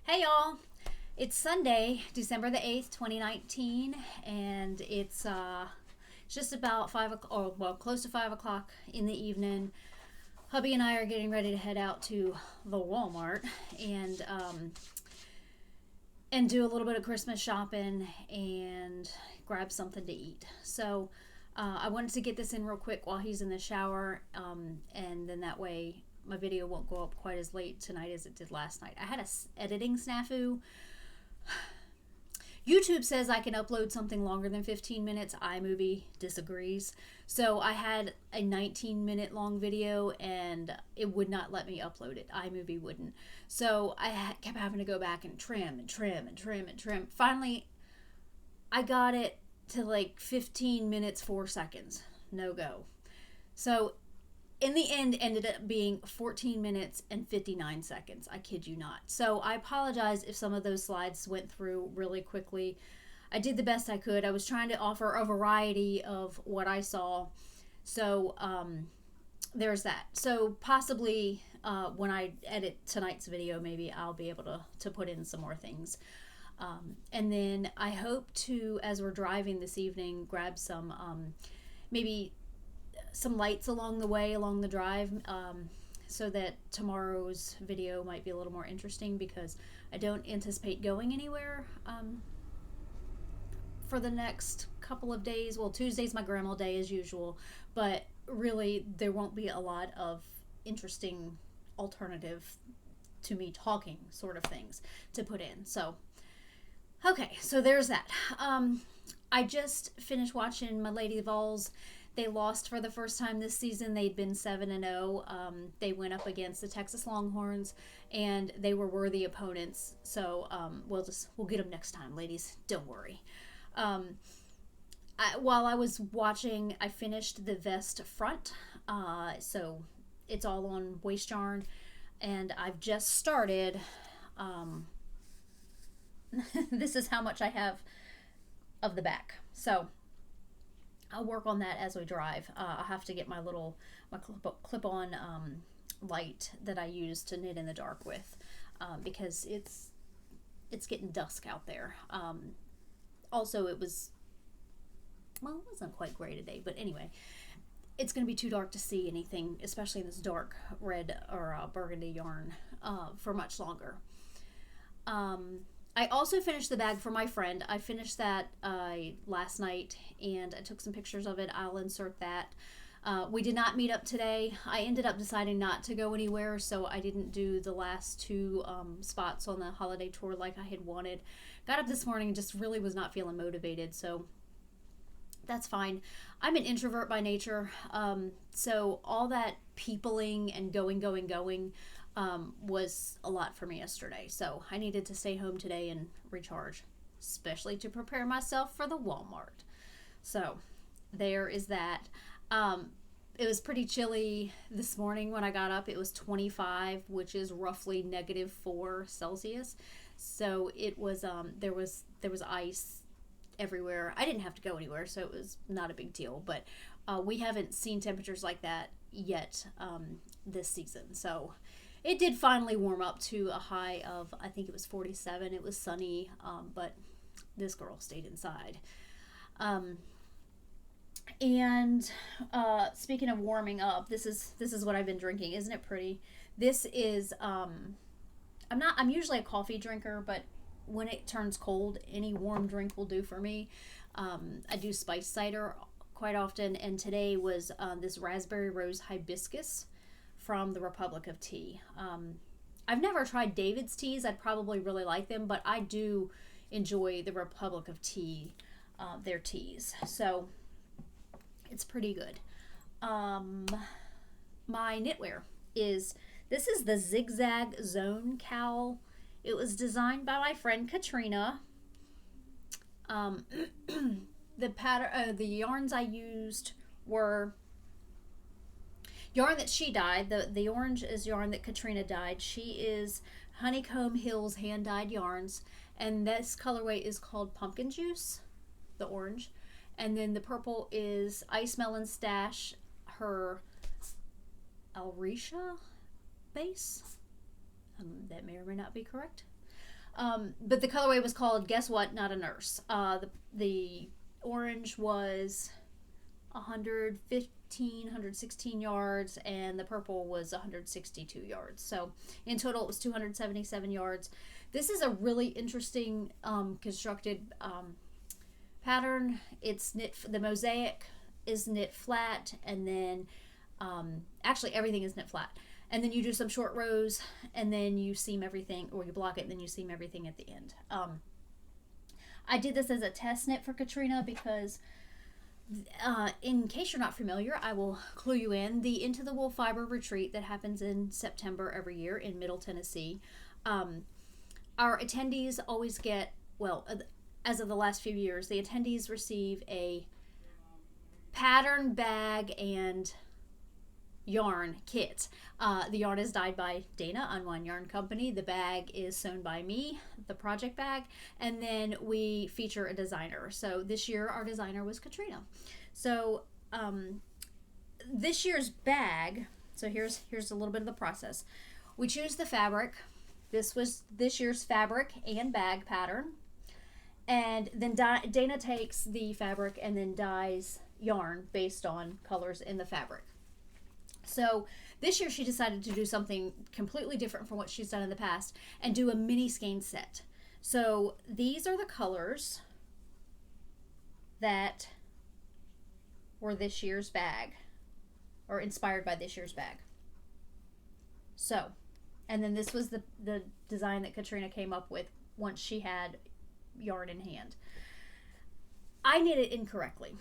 Hey y'all, it's Sunday, December the 8th, 2019, and it's just about 5 o'clock, or well, close to 5 o'clock in the evening. Hubby and I are getting ready to head out to the Walmart and do a little bit of Christmas shopping and grab something to eat. So I wanted to get this in real quick while he's in the shower, and then that way my video won't go up quite as late tonight as it did last night. I had a editing snafu. YouTube says I can upload something longer than 15 minutes. iMovie disagrees. So I had a 19-minute long video and it would not let me upload it. iMovie wouldn't. So I kept having to go back and trim and trim and trim and trim. Finally, I got it to like 15 minutes, 4 seconds. No go. So in the end, ended up being 14 minutes and 59 seconds. I kid you not. So I apologize if some of those slides went through really quickly. I did the best I could. I was trying to offer a variety of what I saw. So there's that. So possibly when I edit tonight's video, maybe I'll be able to put in some more things. And then I hope to, as we're driving this evening, grab some maybe some lights along the way, along the drive, so that tomorrow's video might be a little more interesting, because I don't anticipate going anywhere for the next couple of days. Well, Tuesday's my grandma day as usual, but really there won't be a lot of interesting alternative to me talking sort of things to put in. So okay, so there's that. I just finished watching my Lady Vols. They lost for the first time this season. They'd been 7-0. They went up against the Texas Longhorns, and they were worthy opponents. So we'll get them next time, ladies. Don't worry. While I was watching, I finished the vest front. So it's all on waist yarn, and I've just started. This is how much I have of the back. So I'll work on that as we drive. I'll have to get my clip-on light that I use to knit in the dark with, because it's getting dusk out there. Also, it wasn't quite gray today, but anyway, it's going to be too dark to see anything, especially in this dark red or burgundy yarn, for much longer. I also finished the bag for my friend. I finished that last night, and I took some pictures of it. I'll insert that. We did not meet up today. I ended up deciding not to go anywhere, so I didn't do the last two spots on the holiday tour like I had wanted. Got up this morning and just really was not feeling motivated, so that's fine. I'm an introvert by nature, so all that peopling and going was a lot for me yesterday. So I needed to stay home today and recharge, especially to prepare myself for the Walmart. So there is that. It was pretty chilly this morning when I got up. It was 25, which is roughly -4 Celsius. So it was there was ice everywhere. I didn't have to go anywhere, so it was not a big deal. But we haven't seen temperatures like that yet this season. So it did finally warm up to a high of, I think it was 47. It was sunny, but this girl stayed inside. And speaking of warming up, this is what I've been drinking. Isn't it pretty? This is I'm usually a coffee drinker, but when it turns cold, any warm drink will do for me. I do spiced cider quite often, and today was this raspberry rose hibiscus from the Republic of Tea. I've never tried David's teas. I'd probably really like them, but I do enjoy the Republic of Tea, their teas. So it's pretty good. My knitwear is the Zigzag Zone cowl. It was designed by my friend Katrina. The pattern, the yarns I used were yarn that she dyed. The orange is yarn that Katrina dyed. She is Honeycomb Hills hand dyed yarns, and this colorway is called Pumpkin Juice, the orange, and then the purple is Ice Melon Stash, her Alrisha base. That may or may not be correct. But the colorway was called, guess what, Not a Nurse. The orange was 116 yards, and the purple was 162 yards. So in total it was 277 yards. This is a really interesting constructed pattern. It's knit, the mosaic is knit flat, and then actually everything is knit flat, and then you do some short rows, and then you seam everything, or you block it, and then you seam everything at the end. I did this as a test knit for Katrina because in case you're not familiar, I will clue you in. The Into the Wool Fiber Retreat that happens in September every year in Middle Tennessee, our attendees always get, well, as of the last few years, the attendees receive a pattern, bag, and yarn kit. The yarn is dyed by Dana, Unwind Yarn Company. The bag is sewn by me, the project bag, and then we feature a designer. So this year our designer was Katrina. So this year's bag, so here's a little bit of the process. We choose the fabric. This was this year's fabric and bag pattern. And then Dana takes the fabric and then dyes yarn based on colors in the fabric. So this year she decided to do something completely different from what she's done in the past and do a mini skein set. So these are the colors that were this year's bag, or inspired by this year's bag. So, and then this was the design that Katrina came up with once she had yarn in hand. I knit it incorrectly.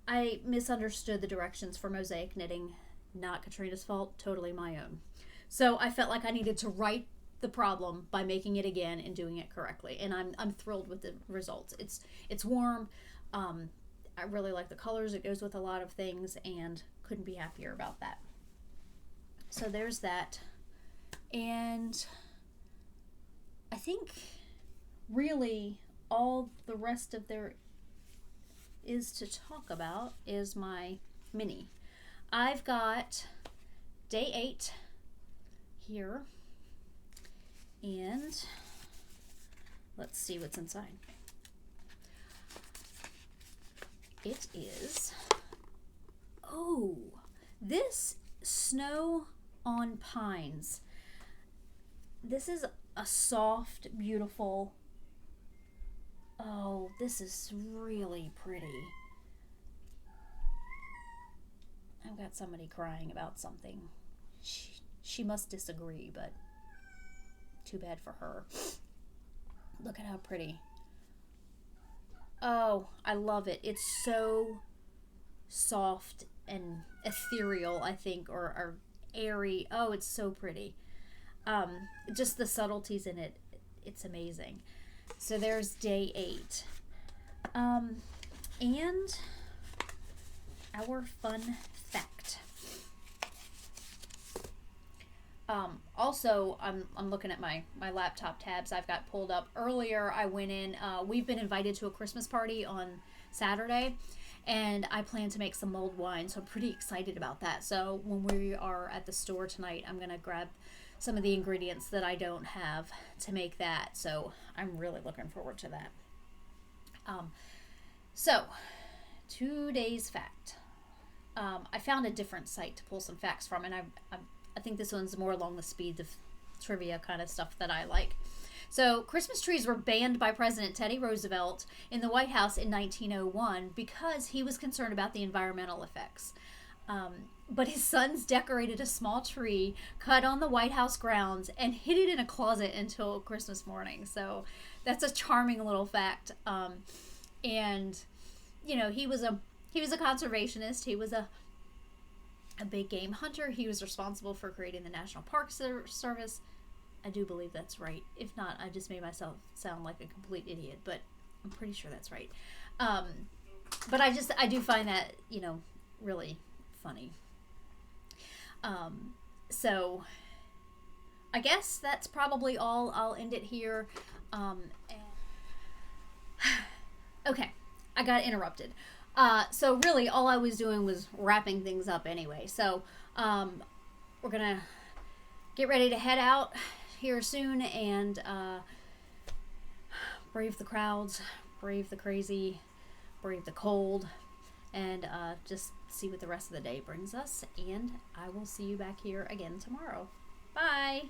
I misunderstood the directions for mosaic knitting. Not Katrina's fault, totally my own. So I felt like I needed to right the problem by making it again and doing it correctly. And I'm thrilled with the results. It's warm. I really like the colors. It goes with a lot of things, and couldn't be happier about that. So there's that. And I think really all the rest of there is to talk about is my mini. I've got day 8 here, and let's see what's inside. It is, oh, this Snow on Pines. This is a soft, beautiful, oh, this is really pretty. I've got somebody crying about something. She must disagree, but too bad for her. Look at how pretty. Oh, I love it. It's so soft and ethereal, I think, or airy. Oh, it's so pretty. Just the subtleties in it, it's amazing. So there's day 8. And our fun fact. Also, I'm looking at my laptop tabs I've got pulled up. Earlier, I went in, we've been invited to a Christmas party on Saturday, and I plan to make some mulled wine, so I'm pretty excited about that. So when we are at the store tonight, I'm going to grab some of the ingredients that I don't have to make that, so I'm really looking forward to that. So, today's fact. I found a different site to pull some facts from, and I think this one's more along the speed of trivia kind of stuff that I like. So, Christmas trees were banned by President Teddy Roosevelt in the White House in 1901 because he was concerned about the environmental effects. But his sons decorated a small tree cut on the White House grounds and hid it in a closet until Christmas morning. So, that's a charming little fact. And, you know, he was a conservationist. He was a big game hunter. He was responsible for creating the National Park Service. I do believe that's right. If not, I just made myself sound like a complete idiot, but I'm pretty sure that's right. But I do find that, you know, really funny. So I guess that's probably all. I'll end it here. Okay, I got interrupted. So really all I was doing was wrapping things up anyway. So we're gonna get ready to head out here soon, and brave the crowds, brave the crazy, brave the cold, and just see what the rest of the day brings us. And I will see you back here again tomorrow. Bye!